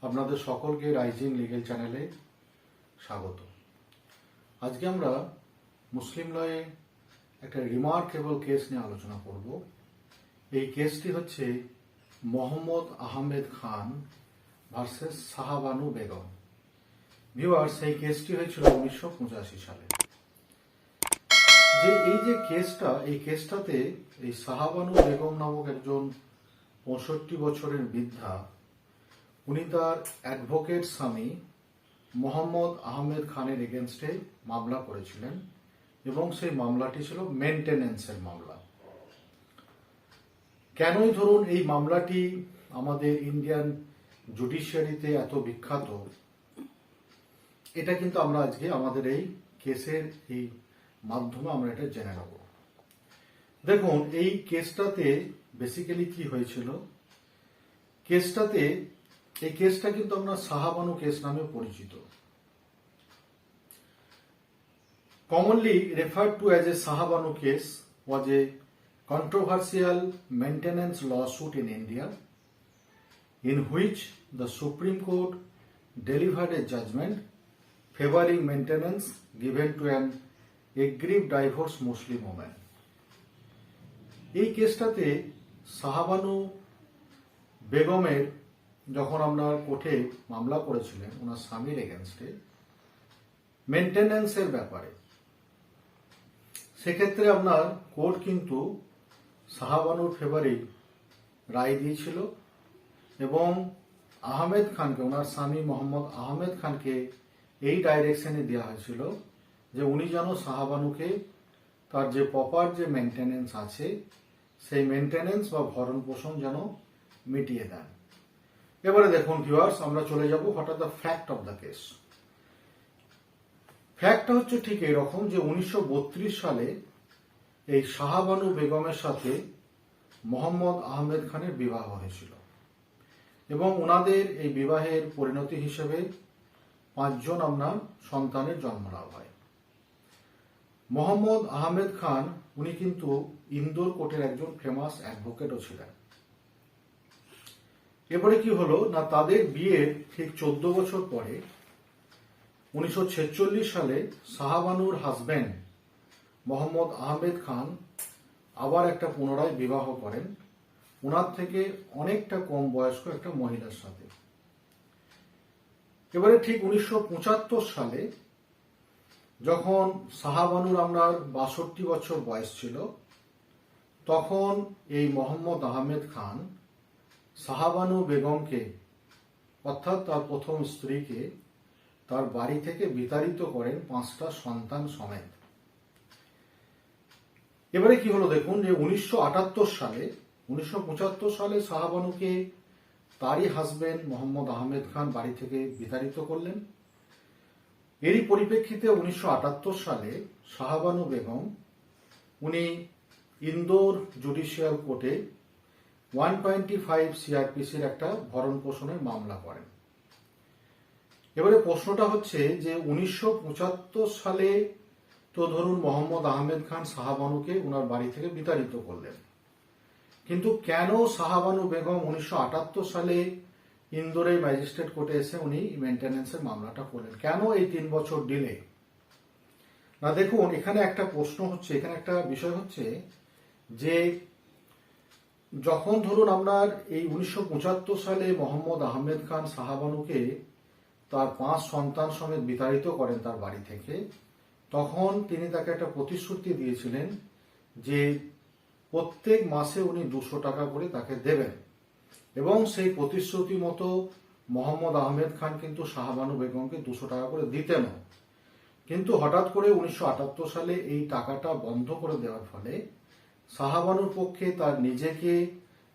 আপনাদের সকলকে rising legal চ্যানেলে স্বাগত। আজকে আমরা মুসলিম লয়ে একটা রিমার্কেবল কেস নিয়ে আলোচনা করব। এই কেসটি হচ্ছে মোহাম্মদ আহমেদ খান ভার্সেস শাহবানু বেগম। ভিউয়ার্স, এই কেসটি হয়েছিল 1985 সালে। এই কেসটাতে এই শাহবানু বেগম নামক একজন 65 বছরের বৃদ্ধা, উনি তার অ্যাডভোকেট স্বামী মোহাম্মদ আহমেদ খানের এগেনস্টে মামলা করেছিলেন এবং সেই মামলাটি ছিল মেনটেন্যান্সের মামলা। কেনই ধরুন এই মামলাটি আমাদের ইন্ডিয়ান জুডিশিয়ারিতে এত বিখ্যাত, এটা কিন্তু আমরা আজকে আমাদের এই কেসের এই মাধ্যমে আমরা এটা জেনে নেব। দেখুন, এই কেসটাতে বেসিক্যালি কি হয়েছিল, এই কেসটা কিন্তু আমরা শাহবানু কেস নামে পরিচিত। Commonly referred to as a Sahabanu case, was a controversial maintenance lawsuit in India in which the Supreme Court delivered a judgment favoring maintenance given to an aggrieved divorced Muslim woman. এই কেসটাতে শাহবানু বেগমের যখন আমরা কোর্টে মামলা করেছিলেন ওনার স্বামীর এগেনস্টে মেনটেন্যান্সের ব্যাপারে, সেক্ষেত্রে আপনার কোর্ট কিন্তু শাহবানুর ফেভারে রায় দিয়েছিল এবং আহমেদ খানকে, ওনার স্বামী মোহাম্মদ আহমেদ খানকে এই ডাইরেকশনে দেওয়া হয়েছিল যে উনি যেন শাহবানুকে তার যে প্রপার যে মেনটেন্যান্স আছে সেই মেনটেন্যান্স বা ভরণ পোষণ যেন মিটিয়ে দেন। এবারে দেখুন ভিউয়ার্স, আমরা চলে যাব what are the fact of the case. ফ্যাক্টটা হচ্ছে ঠিক এরকম যে 1932 সালে এই শাহবানু বেগমের সাথে মোহাম্মদ আহমেদ খানের বিবাহ হয়েছিল এবং ওনাদের এই বিবাহের পরিণতি হিসেবে 5 জন আপনার সন্তানের জন্ম লাভ হয়। মোহাম্মদ আহমেদ খান উনি কিন্তু ইন্দোর কোর্টের একজন ফেমাস অ্যাডভোকেটও ছিলেন। এবারে কি হলো না, তাদের বিয়ের ঠিক 14 বছর পরে 1946 সালে শাহবানুর হাজবেন্ড মোহাম্মদ আহমেদ খান আবার একটা পুনরায় বিবাহ করেন ওনার থেকে অনেকটা কম বয়স্ক একটা মহিলার সাথে। এবারে ঠিক 1975 সালে যখন শাহবানুর আপনার 62 বছর বয়স ছিল, তখন এই মোহাম্মদ আহমেদ খান শাহবানু বেগমকে, অর্থাৎ তার প্রথম স্ত্রীকে, তার বাড়ি থেকে বিতাড়িত করেন 5টা সন্তান সমেত। এবারে কি হলো দেখুন যে 1975 সালে শাহবানুকে তারই হাজবেন্ড মোহাম্মদ আহমেদ খান বাড়ি থেকে বিতাড়িত করলেন। এরই পরিপ্রেক্ষিতে 1978 সালে শাহবানু বেগম উনি ইন্দোর জুডিশিয়াল কোর্টে 125 CRPCর একটা ভরণ পোষণের মামলা করেন। এবারে প্রশ্নটা হচ্ছে যে 1975 সালে তো ধরুন মোহাম্মদ আহমেদ খান শাহবানুকে ওনার বাড়ি থেকে বিতাড়িত করলেন, কিন্তু কেন শাহবানু বেগম 1978 সালে ইন্দোরের ম্যাজিস্ট্রেট কোর্টে এসে উনি মেনটেন্যান্সের মামলাটা করলেন? কেন এই 3 বছর ডিলে? না দেখুন, এখানে একটা প্রশ্ন হচ্ছে, এখানে একটা বিষয় হচ্ছে যে যখন ধরুন আপনার এই 1975 সালে মোহাম্মদ আহমেদ খান শাহবানুকে তার 5 সন্তান সমেত বিতাড়িত করেন তার বাড়ি থেকে, তখন তিনি তাকে একটা প্রতিশ্রুতি দিয়েছিলেন যে প্রত্যেক মাসে উনি 200 টাকা করে তাকে দেবেন এবং সেই প্রতিশ্রুতি মতো মোহাম্মদ আহমেদ খান কিন্তু শাহবানু বেগমকে 200 টাকা করে দিতেন। কিন্তু হঠাৎ করে 1978 সালে এই টাকাটা বন্ধ করে দেওয়ার ফলে শাহবানুর পক্ষে তার নিজেকে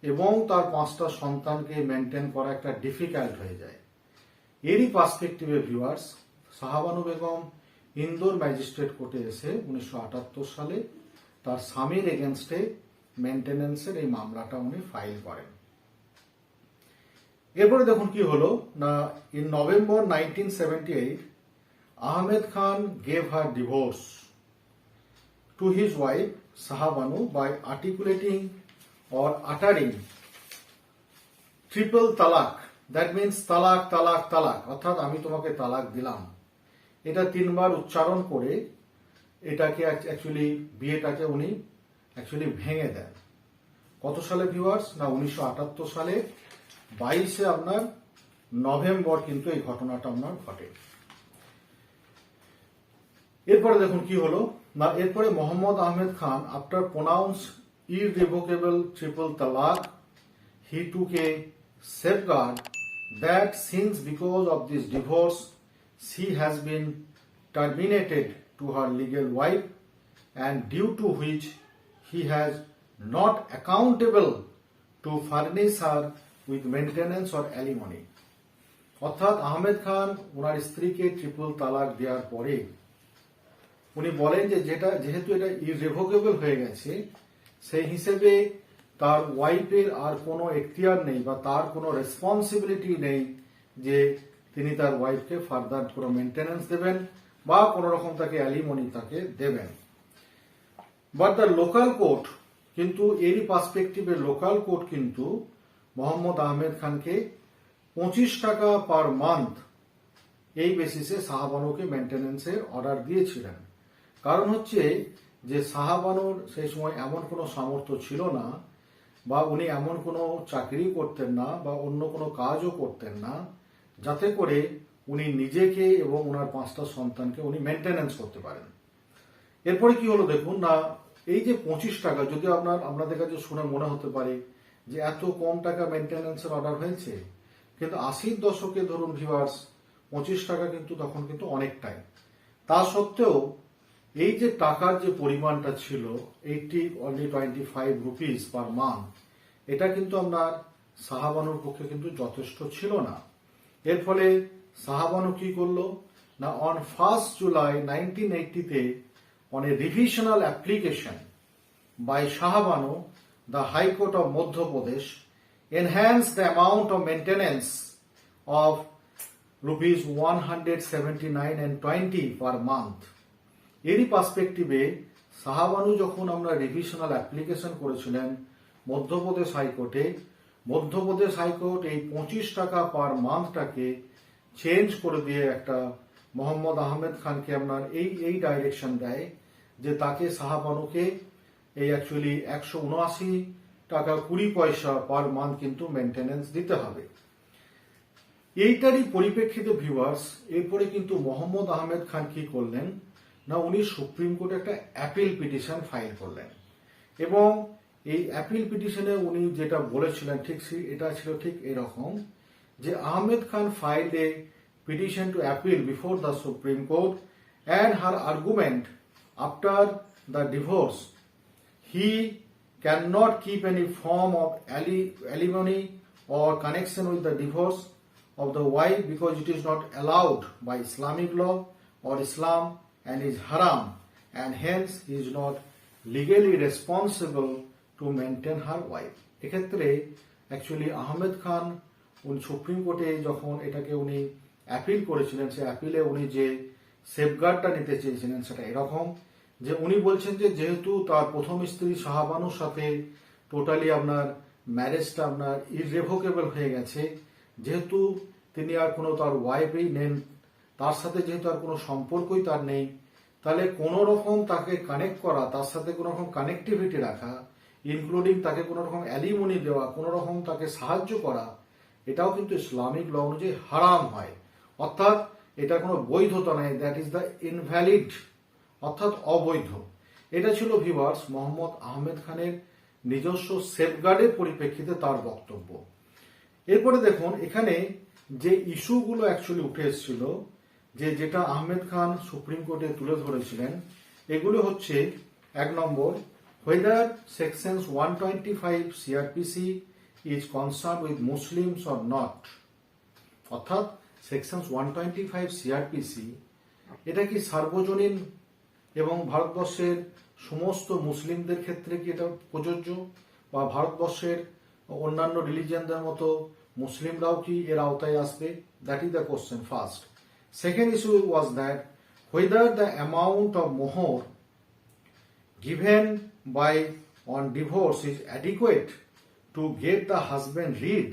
এবং তার 5টা সন্তানকে মেনটেন করা একটা ডিফিকাল্ট হয়ে যায়। এরই পার্সপেক্টিভে ভিউয়ার্স, শাহবানু বেগম ইন্দোর ম্যাজিস্ট্রেট কোর্টে এসে 1978 সালে তার স্বামীর এগেনস্টে মেনটেন্যান্সের এই মামলাটা উনি ফাইল করেন। এরপরে দেখুন কি হলো না, in November 1978 Ahmed Khan gave her divorce to his wife Sahabanu by articulating or uttering triple talaq that means তালাক তালাক তালাক, অর্থাৎ আমি তোমাকে তালাক দিলাম। এটা 3 বার উচ্চারণ করে এটাকে অ্যাকচুয়ালি বিয়েটাকে উনি অ্যাকচুয়ালি ভেঙে দেন। কত সালে ভিউয়ার্স? না 1978 সালে 22 আপনার নভেম্বর কিন্তু এই ঘটনাটা আপনার ঘটে। এরপরে দেখুন কি হলো না, এরপরে Mohammad Ahmed Khan after pronounce irrevocable triple talaq, he took a safeguard that since because of this divorce she has been terminated to her legal wife and due to which he has not accountable to furnish her with maintenance or alimony. অর্থাৎ আহমেদ খান ওনার স্ত্রীকে triple তালাক দেওয়ার পরে উনি বলেন যে যেহেতু এটা ইররেভোকেবল হয়ে গেছে, সেই হিসেবে তার ওয়াইফের আর কোনো এখতিয়ার নেই বা তার কোনো রেসপন্সিবিলিটি নেই যে তিনি তার ওয়াইফকে ফার্দার কোনো মেনটেন্যান্স দেবেন বা কোনো রকম তাকে অ্যালিমনি তাকে দেবেন। বাট দ্য লোকাল কোর্ট, কিন্তু এরই পার্সপেক্টিভে লোকাল কোর্ট কিন্তু মোহাম্মদ আহমেদ খানকে 25 টাকা পার মান্থ এই বেসিসে শাহবানুকে মেনটেন্যান্সের অর্ডার দিয়েছিলেন। কারণ হচ্ছে যে শাহবানুর সেই সময় এমন কোনো সামর্থ্য ছিল না বা উনি এমন কোনো চাকরি করতেন না বা অন্য কোনো কাজও করতেন না যাতে করে উনি নিজেকে এবং ওনার 5টা সন্তানকে উনি মেনটেন্যান্স করতে পারেন। এরপরে কি হলো দেখুন না, এই যে 25 টাকা, যদি আপনাদের কাছে শুনে মনে হতে পারে যে এত কম টাকা মেনটেন্যান্সের অর্ডার হয়েছে, কিন্তু 80-র দশকে ধরুন ভিউয়ার্স 25 টাকা কিন্তু তখন কিন্তু অনেকটাই। তা সত্ত্বেও এই যে টাকার যে পরিমাণটা ছিল 25 রুপিস পার মান্থ, এটা কিন্তু আপনার শাহবানুর পক্ষে কিন্তু যথেষ্ট ছিল না। এর ফলে শাহবানু কি করলো না, অন 1 জুলাই 1980-তে on a revisional application by Shahbanu, the High Court of Madhya Pradesh enhanced the amount of maintenance of rupees 179.20 per month. এরই পার্সপেক্টিভে শাহবানু যখন আমরা রিভিশনাল অ্যাপ্লিকেশন করেছিলেন মধ্যপ্রদেশ হাইকোর্টে, মধ্যপ্রদেশ হাইকোর্ট এই 25 টাকা পার মান্থটাকে চেঞ্জ করে দিয়ে একটা মোহাম্মদ আহমেদ খানকে আপনার এই ডাইরেকশন দেয় যে তাকে শাহবানুকে এই অ্যাকচুয়ালি 179 টাকা 20 পয়সা পার মান্থ কিন্তু মেনটেন্যান্স দিতে হবে। এইটারই পরিপ্রেক্ষিতে ভিউয়ার্স এরপরে কিন্তু মোহাম্মদ আহমেদ খান কি করলেন না, উনি সুপ্রিম কোর্টে একটা অ্যাপিল পিটিশন ফাইল করলেন এবং এই অ্যাপিল পিটিশনে উনি যেটা বলেছিলেন ঠিক এটা ছিল ঠিক এরকম যে Ahmed Khan filed a petition to appeal before the Supreme Court and her argument after the divorce he cannot keep any form of alimony or connection with the divorce of the wife because it is not allowed by Islamic law or Islam and is haram, and hence he is not legally responsible to maintain her wife. এক্ষেত্রে actually Ahmed Khan উনি supreme কোর্টে যখন এটাকে উনি appeal করেছিলেন, সে অ্যাপিলে উনি যে সেফগার্ডটা নিতে চেয়েছিলেন সেটা এরকম যে উনি বলছেন যে যেহেতু তার প্রথম স্ত্রী শাহবানুর সাথে টোটালি আপনার ম্যারেজটা আপনার ইররেভোকেবল হয়ে গেছে, যেহেতু তিনি আর কোনো তার ওয়াইফই নেন, তার সাথে যেহেতু আর কোনো সম্পর্কই তার নেই, তাহলে কোনো রকম তাকে কানেক্ট করা, তার সাথে কোনো রকম কানেক্টিভিটি রাখা, ইনক্লুডিং তাকে কোনো রকম অ্যালিমনি দেওয়া, কোনো রকম তাকে সাহায্য করা, এটাও কিন্তু ইসলামিক ল অনুযায়ী হারাম হয়। অর্থাৎ এটা কোনো বৈধতা নেই, দ্যাট ইজ দ্য ইনভ্যালিড, অর্থাৎ অবৈধ। এটা ছিল ভিউয়ার্স মোহাম্মদ আহমেদ খানের নিজস্ব সেফগার্ডের পরিপ্রেক্ষিতে তার বক্তব্য। এরপরে দেখুন এখানে যে ইস্যুগুলো অ্যাকচুয়ালি উঠে এসেছিল, যেটা আহমেদ খান সুপ্রিম কোর্টে তুলে ধরেছিলেন, এগুলো হচ্ছে 1 নম্বর, whether sections 125 CRPC is concerned with Muslims or not, অর্থাৎ সেকশনস 125 CRPC এটা কি সার্বজনীন এবং ভারতবর্ষের সমস্ত মুসলিমদের ক্ষেত্রে কি এটা প্রযোজ্য, বা ভারতবর্ষের অন্যান্য রিলিজিয়নদের মতো মুসলিমরাও কি এর আওতায় আসবে? That is the question first. Second issue was that whether the amount of mohor given by on divorce is adequate to get the husband rid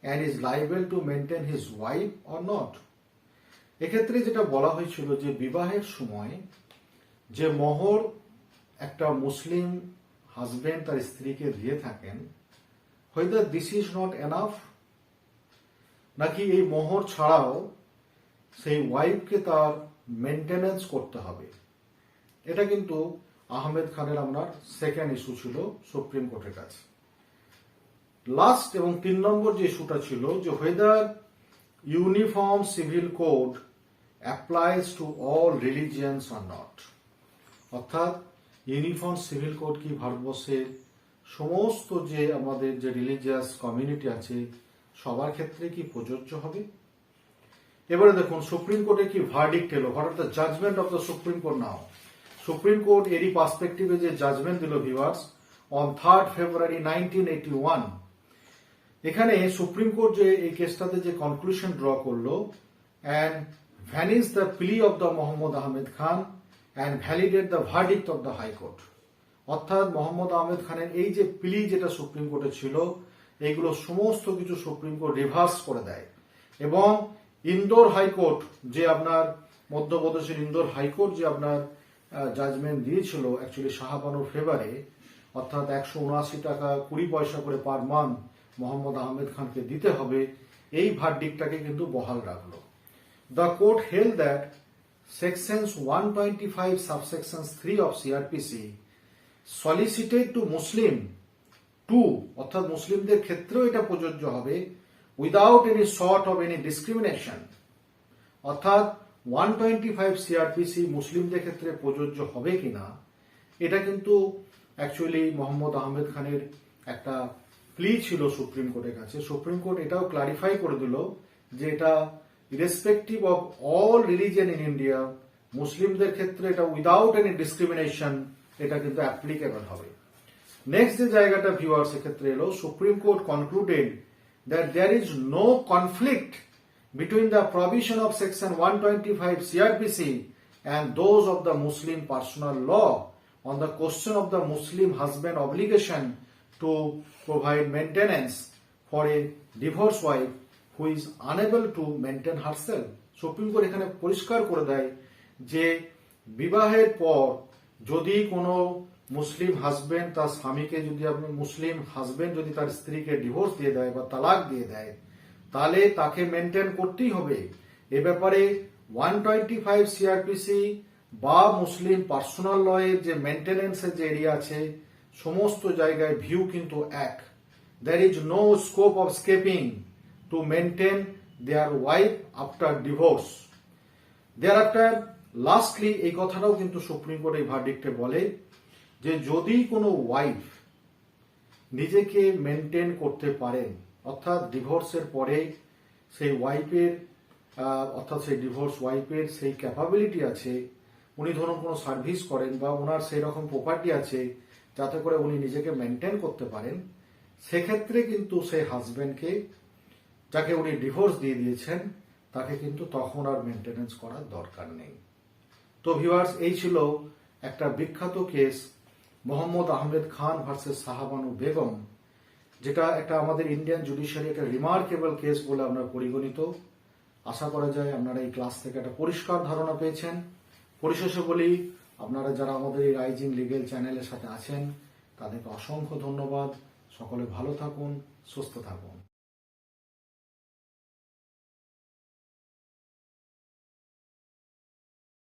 and is liable to maintain his wife or not? এক্ষেত্রে যেটা বলা হয়েছিল যে বিবাহের সময় যে মোহর একটা মুসলিম husband তার স্ত্রীকে দিয়ে থাকেন, whether this is not enough, নাকি এই মোহর ছাড়াও সেই ওয়াইফকে তার মেনটেনেন্স করতে হবে। এটা কিন্তু আহমেদ খানের আপনার সেকেন্ড ইস্যু ছিল সুপ্রিম কোর্টের কাছে। লাস্ট এবং 3 নম্বর যে ইস্যুটা ছিল যে whether uniform civil code applies to all religions or not, অর্থাৎ ইউনিফর্ম সিভিল কোড কি ভারতবর্ষের সমস্ত যে আমাদের যে রিলিজিয়াস কমিউনিটি আছে সবার ক্ষেত্রে কি প্রযোজ্য হবে। এবারে দেখুন সুপ্রিম কোর্টে কি ভার্ডিক্ট এলো, what are the judgement of the Supreme Court now. Supreme Court এরই পার্সপেক্টিভে যে জাজমেন্ট দিল ভিউয়ার্স অন 3rd February 1981, এখানে সুপ্রিম কোর্ট যে এই কেসটাতে যে কনক্লুশন ড্র করলো, and vanish the plea of the Mohammad Ahmed Khan and validate the verdict of the high court, অর্থাৎ মোহাম্মদ আহমেদ খানের এই যে প্লি যেটা সুপ্রিম কোর্টে ছিল এইগুলো সমস্ত কিছু সুপ্রিম কোর্ট রিভার্স করে দেয়, এবং ইন্দোর হাইকোর্ট যে আপনার মধ্যপ্রদেশের ইন্দোর হাইকোর্ট যে আপনার জাজমেন্ট দিয়েছিল অ্যাকচুয়ালি শাহবানুর ফেভারে, অর্থাৎ 179 টাকা 20 পয়সা করে পার মান্থ মোহাম্মদ আহমেদ খানকে দিতে হবে, এই ভার্ডিক্টটাকে কিন্তু বহাল রাখলো। The court held that sections 125 subsections 3 of CrPC solicited to Muslim too, অর্থাৎ মুসলিমদের ক্ষেত্রেও এটা প্রযোজ্য হবে without any sort of any discrimination, অর্থাৎ 125 সিআরপিসি মুসলিমদের ক্ষেত্রে প্রযোজ্য হবে কিনা এটা কিন্তু অ্যাকচুয়ালি মোহাম্মদ আহমেদ খানের একটা প্লি ছিল সুপ্রিম কোর্টের কাছে। সুপ্রিম কোর্ট এটাও ক্লারিফাই করে দিল যে এটা irrespective of all religion in India, মুসলিমদের ক্ষেত্রে এটা উইদাউট এনি ডিসক্রিমিনেশন এটা কিন্তু অ্যাপ্লিকেবল হবে। নেক্সট যে জায়গাটা ভিউয়ার্স এক্ষেত্রে এলো, Supreme Court concluded that there is no conflict between the provision of section 125 CRPC and those of the Muslim personal law on the question of the Muslim husband obligation to provide maintenance for a divorced wife who is unable to maintain herself. Supreme court এখানে পরিষ্কার করে দেয় যে বিবাহের পর যদি কোনো মুসলিম husband তার স্বামীকে যদি মুসলিম হাজবেন্ড যদি তার স্ত্রীকে ডিভোর্স দিয়ে দেয় বা তালাক দিয়ে দেয় তাহলে তাকে মেনটেন করতেই হবে। এ ব্যাপারে 125 সিআরপিসি বা মুসলিম পার্সোনাল লয়ের যে মেনটেনেন্সের যে এরিয়া আছে সমস্ত জায়গায় ভিউ কিন্তু এক। There is no scope of escaping to maintain their wife after divorce. Thereafter lastly এই কথাটাও কিন্তু সুপ্রিম কোর্ট এই ভার্ডিক্টে বলে যে যদি কোনো ওয়াইফ নিজেকে মেনটেন করতে পারেন, অর্থাৎ ডিভোর্সের পরে সেই ওয়াইফের অর্থাৎ সেই ডিভোর্স ওয়াইফের সেই ক্যাপাবিলিটি আছে, উনি ধরুন কোনো সার্ভিস করেন বা ওনার সেই রকম প্রপার্টি আছে যাতে করে উনি নিজেকে মেনটেন করতে পারেন, সেক্ষেত্রে কিন্তু সেই হাজব্যান্ডকে যাকে উনি ডিভোর্স দিয়ে দিয়েছেন তাকে কিন্তু তখন আর মেনটেনেন্স করার দরকার নেই। তো ভিউয়ার্স এই ছিল একটা বিখ্যাত কেস মোহাম্মদ আহমেদ খান ভার্সেস শাহবানু বেগম, যেটা একটা আমাদের ইন্ডিয়ান জুডিশিয়ারি একটা রিমার্কেবল কেস বলে আমরা পরিগণিত। আশা করা যায় আপনারা এই ক্লাস থেকে একটা পরিষ্কার ধারণা পেয়েছেন। পরিশেষে বলি, আপনারা যারা আমাদের এই রাইজিং লিগেল চ্যানেলের সাথে আছেন তাদেরকে অসংখ্য ধন্যবাদ। সকলে ভালো থাকুন, সুস্থ থাকুন।